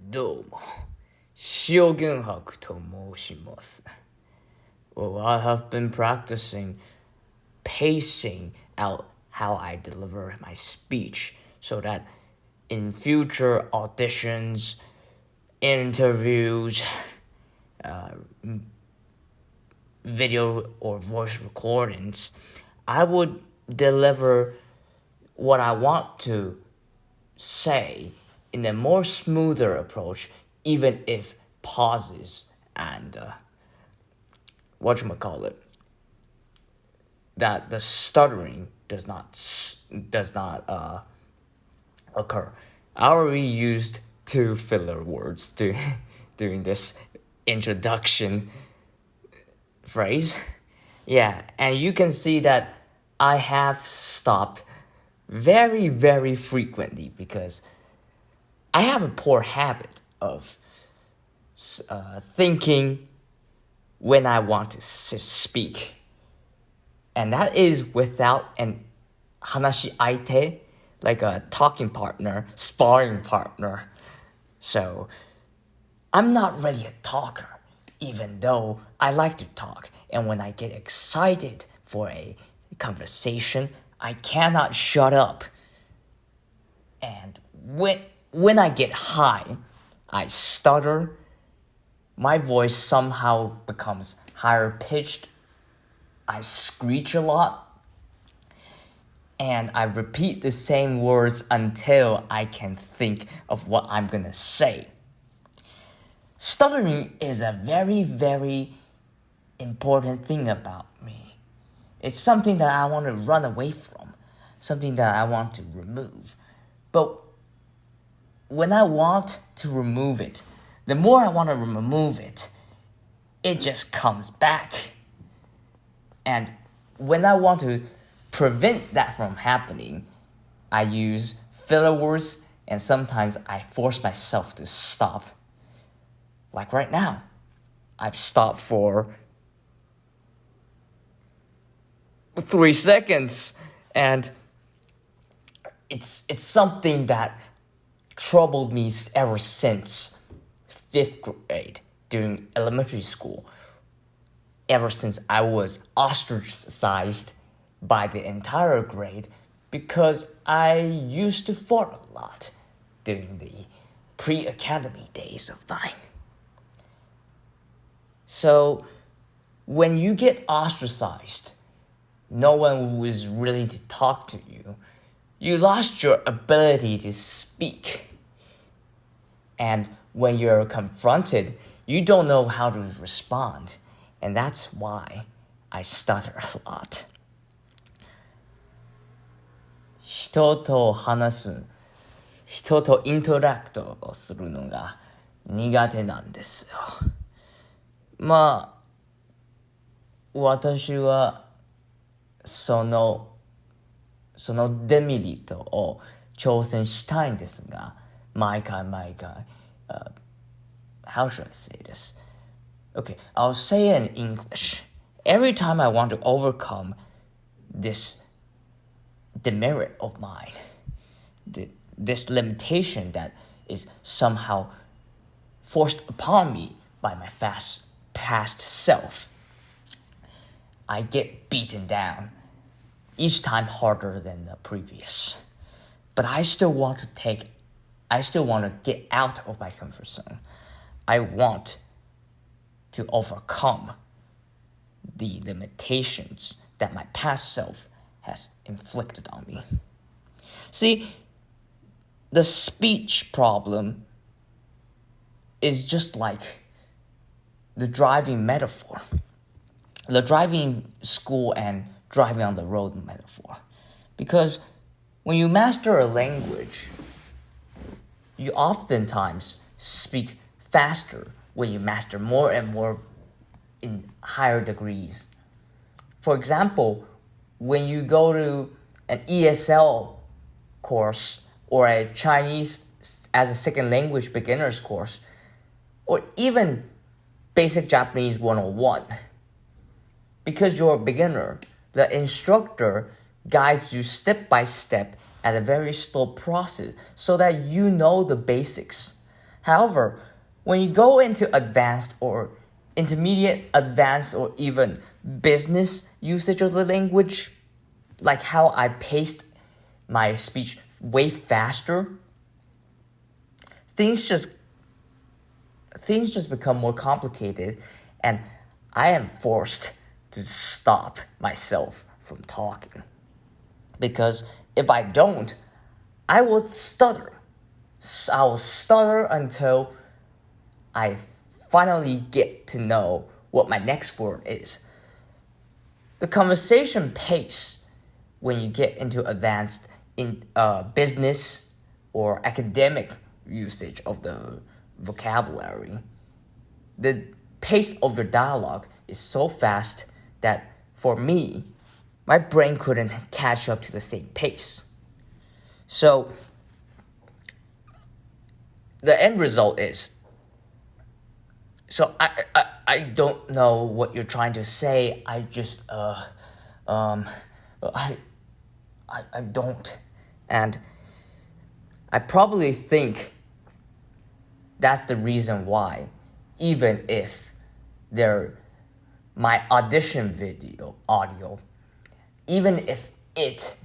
どうも、塩原博と申します。Well, I have been practicing pacing out how I deliver my speech so that in future auditions, interviews, video or voice recordings, I would deliver what I want to say in a more smoother approach, even if pauses and that the stuttering does not occur. I already used 2 filler words during this introduction phrase. Yeah, and you can see that I have stopped very, very frequently because I have a poor habit of thinking when I want to speak. And that is without an hanashi aite, like a talking partner, sparring partner. So I'm not really a talker, even though I like to talk. And when I get excited for a conversation, I cannot shut up. And when I get high, I stutter. My voice somehow becomes higher pitched. I screech a lot. And I repeat the same words until I can think of what I'm gonna say. Stuttering is a very, very important thing about me. It's something that I want to run away from, something that I want to remove. But when I want to remove it, the more I want to remove it, it just comes back. And when I want to prevent that from happening, I use filler words and sometimes I force myself to stop. Like right now, I've stopped for 3 seconds and it's something that troubled me ever since 5th grade during elementary school. Ever since I was ostracized by the entire grade because I used to fart a lot during the pre-academy days of mine. So when you get ostracized, no one was really to talk to you. You lost your ability to speak. And when you're confronted, you don't know how to respond. And that's why I stutter a lot. 人と話す、人とイントラクトをするのが苦手なんですよ。まあ、私はそのデメリットを挑戦したいんですが、毎回、how should I say this? Okay, I'll say it in English. Every time I want to overcome this demerit of mine, this limitation that is somehow forced upon me by my past self, I get beaten down, each time harder than the previous. But I still want to get out of my comfort zone. I want to overcome the limitations that my past self has inflicted on me. See, the speech problem is just like the driving metaphor, the driving school and driving on the road metaphor. Because when you master a language, you oftentimes speak faster when you master more and more in higher degrees. For example, when you go to an ESL course or a Chinese as a second language beginners course, or even basic Japanese 101, because you're a beginner, the instructor guides you step by step at a very slow process so that you know the basics. However, when you go into advanced or intermediate, advanced, or even business usage of the language, like how I paced my speech way faster, things just become more complicated, and I am forced to stop myself from talking. Because if I don't, I will stutter. I will stutter until I finally get to know what my next word is. The conversation pace when you get into advanced in business or academic usage of the vocabulary, the pace of your dialogue is so fast that for me, my brain couldn't catch up to the same pace. So the end result is, so I don't know what you're trying to say. I just I don't, and I probably think that's the reason why, even if my audition audio, even if it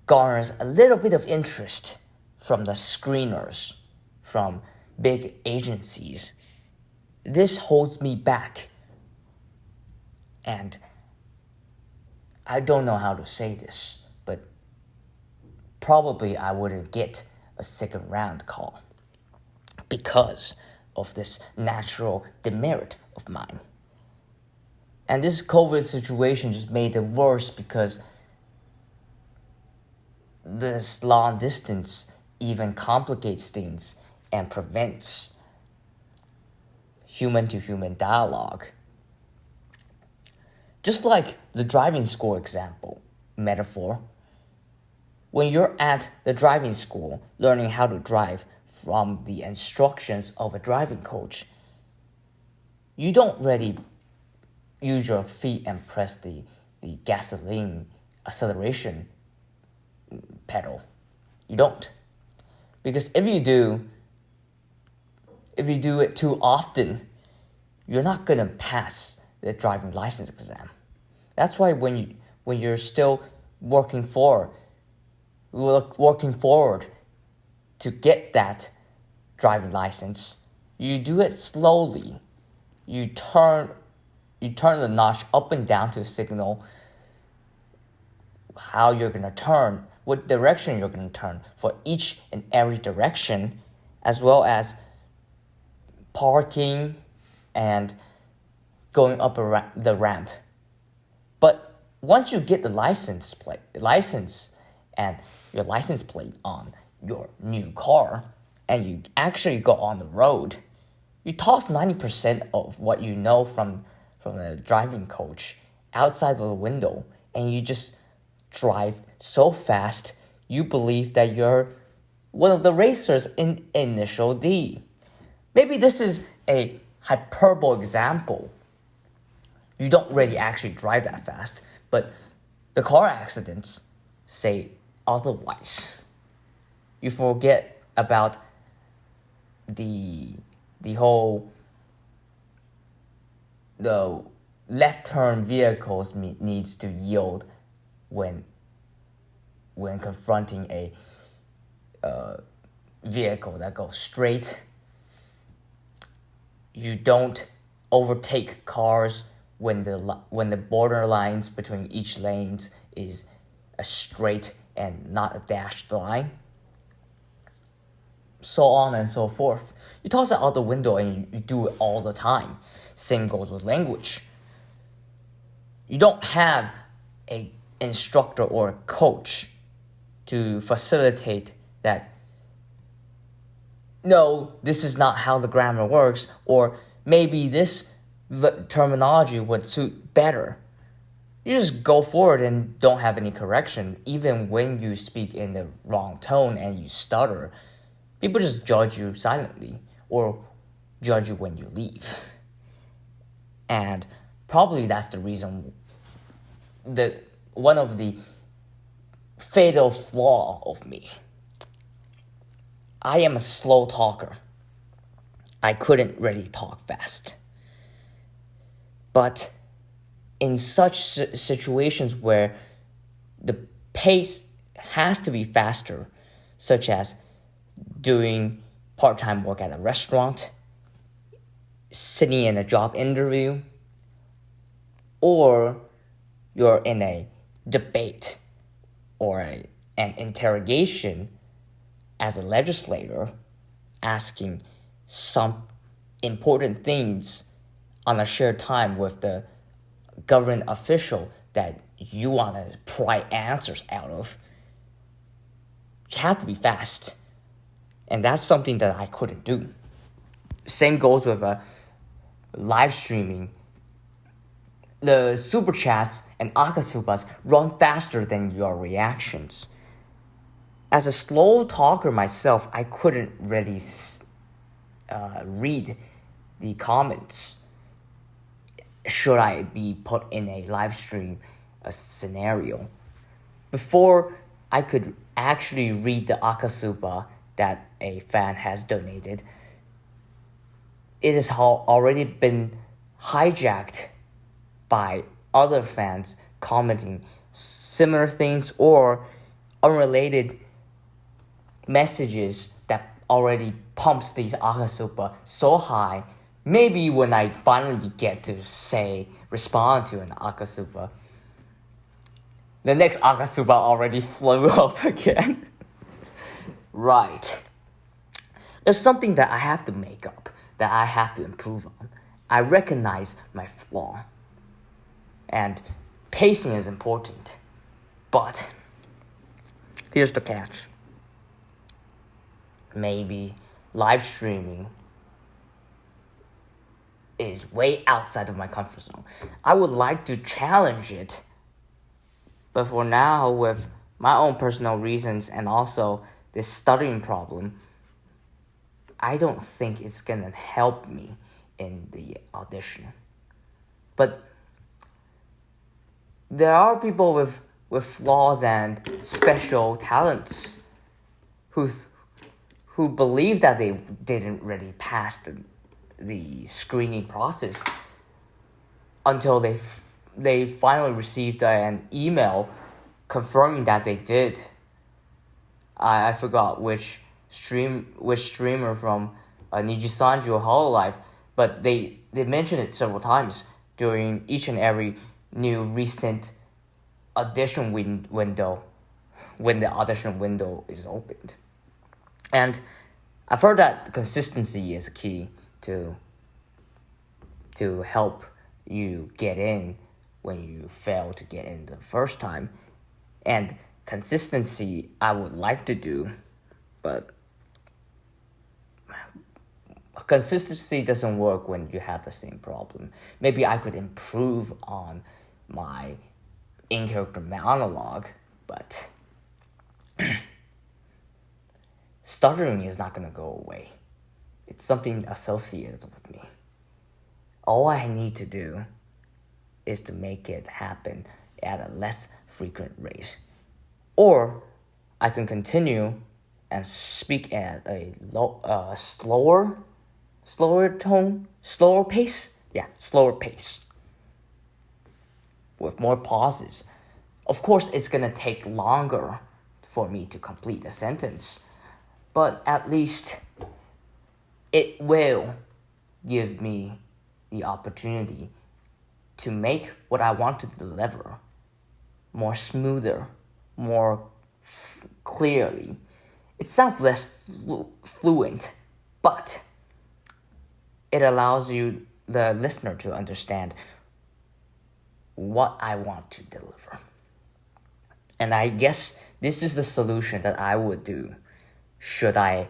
garners a little bit of interest from the screeners, from big agencies, this holds me back. And I don't know how to say this, but probably I wouldn't get a second round call because of this natural demerit of mine. And this COVID situation just made it worse because this long distance even complicates things and prevents human-to-human dialogue. Just like the driving school example, metaphor, when you're at the driving school learning how to drive from the instructions of a driving coach, you don't really use your feet and press the gasoline acceleration pedal. You don't. Because if you do it too often, you're not gonna pass the driving license exam. That's why when you're still working forward to get that driving license, you do it slowly. You turn the notch up and down to signal how you're gonna turn, what direction you're gonna turn for each and every direction, as well as parking and going up the ramp. But once you get the license and your license plate on your new car, and you actually go on the road, you toss 90% of what you know from the driving coach outside of the window, and you just drive so fast you believe that you're one of the racers in Initial D. Maybe this is a hyperbole example. You don't really actually drive that fast, but the car accidents say otherwise. You forget about the left turn vehicles needs to yield when confronting a vehicle that goes straight. You don't overtake cars when the border lines between each lanes is a straight and not a dashed line. So on and so forth. You toss it out the window and you do it all the time. Same goes with language. You don't have an instructor or a coach to facilitate that. No, this is not how the grammar works, or maybe this terminology would suit better. You just go forward and don't have any correction, even when you speak in the wrong tone and you stutter. People just judge you silently or judge you when you leave. And probably that's the reason, one of the fatal flaw of me. I am a slow talker. I couldn't really talk fast. But in such situations where the pace has to be faster, such as doing part-time work at a restaurant, sitting in a job interview, or you're in a debate or an interrogation as a legislator, asking some important things on a shared time with the government official that you want to pry answers out of, you have to be fast. And that's something that I couldn't do. Same goes with live streaming. The super chats and akasupas run faster than your reactions. As a slow talker myself, I couldn't really read the comments. Should I be put in a live stream scenario? Before I could actually read the akasupa that a fan has donated, it has already been hijacked by other fans commenting similar things or unrelated messages that already pumps these akasupa so high. Maybe when I finally get to respond to an akasupa, the next akasupa already flew up again. Right. There's something that I have to make up, that I have to improve on. I recognize my flaw. And pacing is important. But here's the catch. Maybe live streaming is way outside of my comfort zone. I would like to challenge it. But for now, with my own personal reasons and also this stuttering problem, I don't think it's gonna help me in the audition. But there are people with flaws and special talents who believe that they didn't really pass the screening process until they finally received an email confirming that they did. I forgot which streamer from Nijisanjo Hololive, but they mentioned it several times during each and every new recent audition window when the audition window is opened. And I've heard that consistency is key to help you get in when you fail to get in the first time. And consistency I would like to do, but consistency doesn't work when you have the same problem. Maybe I could improve on my in-character monologue, but stuttering is not going to go away. It's something associated with me. All I need to do is to make it happen at a less frequent rate. Or I can continue and speak at a slower pace. Yeah, slower pace. With more pauses. Of course, it's going to take longer for me to complete the sentence, but at least it will give me the opportunity to make what I want to deliver more smoother, more clearly. It sounds less fluent, but it allows you, the listener, to understand what I want to deliver. And I guess this is the solution that I would do should I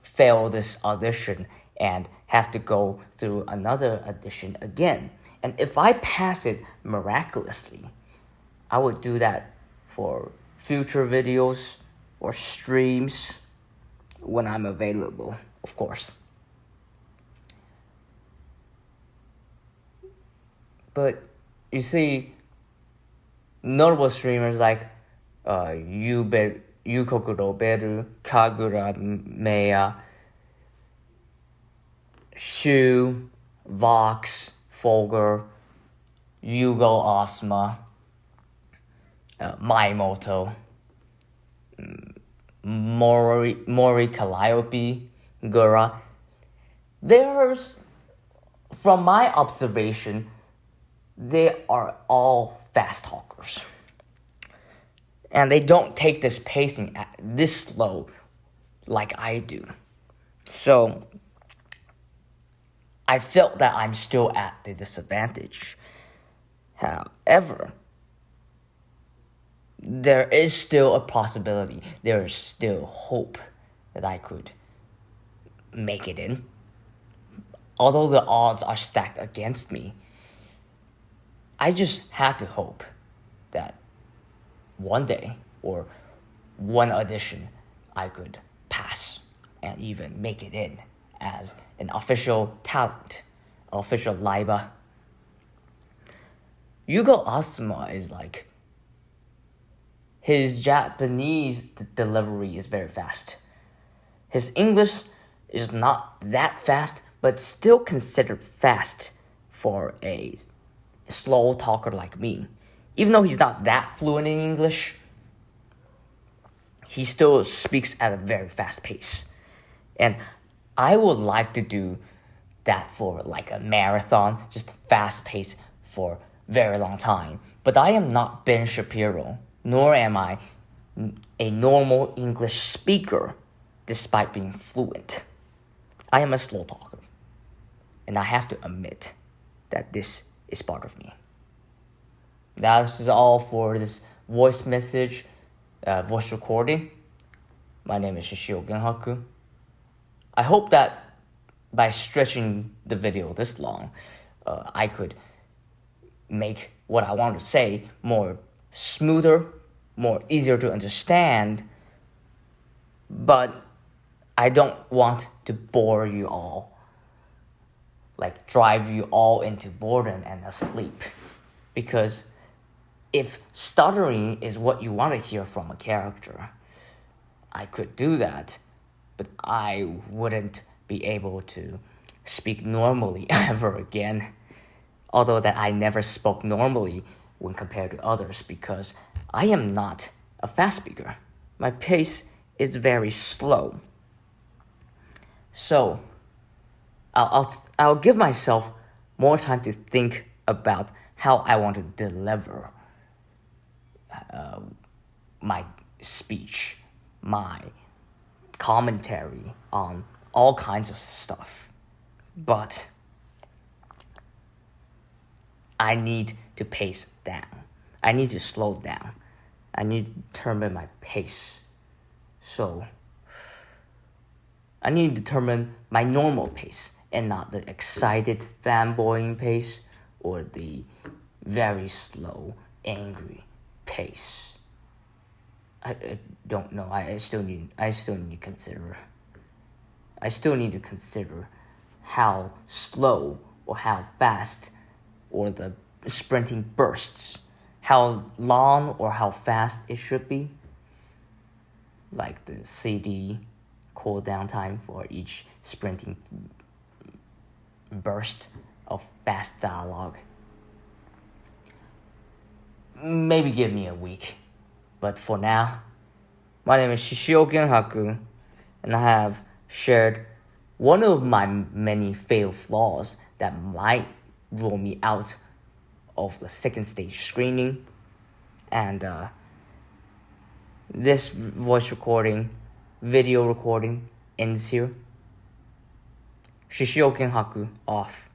fail this audition and have to go through another audition again. And if I pass it miraculously, I would do that for future videos or streams when I'm available, of course. But you see, notable streamers like Yukokuro Beru, Kagura Meya, Shu, Vox, Folger, Yugo Osma, Maimoto, Mori Calliope, Gura. There's, from my observation, they are all fast talkers. And they don't take this pacing this slow like I do. So I felt that I'm still at the disadvantage. However, there is still a possibility, there is still hope that I could make it in. Although the odds are stacked against me, I just had to hope that one day or one audition I could pass and even make it in as an official talent, official laiba. Yugo Asuma is like, his Japanese delivery is very fast. His English is not that fast, but still considered fast for a slow talker like me. Even though he's not that fluent in English, he still speaks at a very fast pace. And I would like to do that for like a marathon, just fast pace for a very long time. But I am not Ben Shapiro, nor am I a normal English speaker, despite being fluent. I am a slow talker. And I have to admit that this is part of me. That's all for this voice message, voice recording. My name is Shishio Genhaku. I hope that by stretching the video this long, I could make what I want to say more smoother, more easier to understand. But I don't want to bore you all, like drive you all into boredom and asleep. Because if stuttering is what you want to hear from a character, I could do that, but I wouldn't be able to speak normally ever again. Although that I never spoke normally when compared to others, because I am not a fast speaker. My pace is very slow. So I'll give myself more time to think about how I want to deliver my speech, my commentary on all kinds of stuff. But I need to pace down. I need to slow down. I need to determine my pace. So I need to determine my normal pace and not the excited fanboying pace or the very slow, angry pace. I don't know. I still need to consider. I still need to consider how slow or how fast, or the sprinting bursts, how long or how fast it should be. Like the CD cooldown time for each sprinting burst of fast dialogue. Maybe give me a week. But for now, my name is Shishio Genhaku, and I have shared one of my many fatal flaws that might rule me out of the second stage screening. And this voice recording, video recording ends here. Shishio Genhaku off.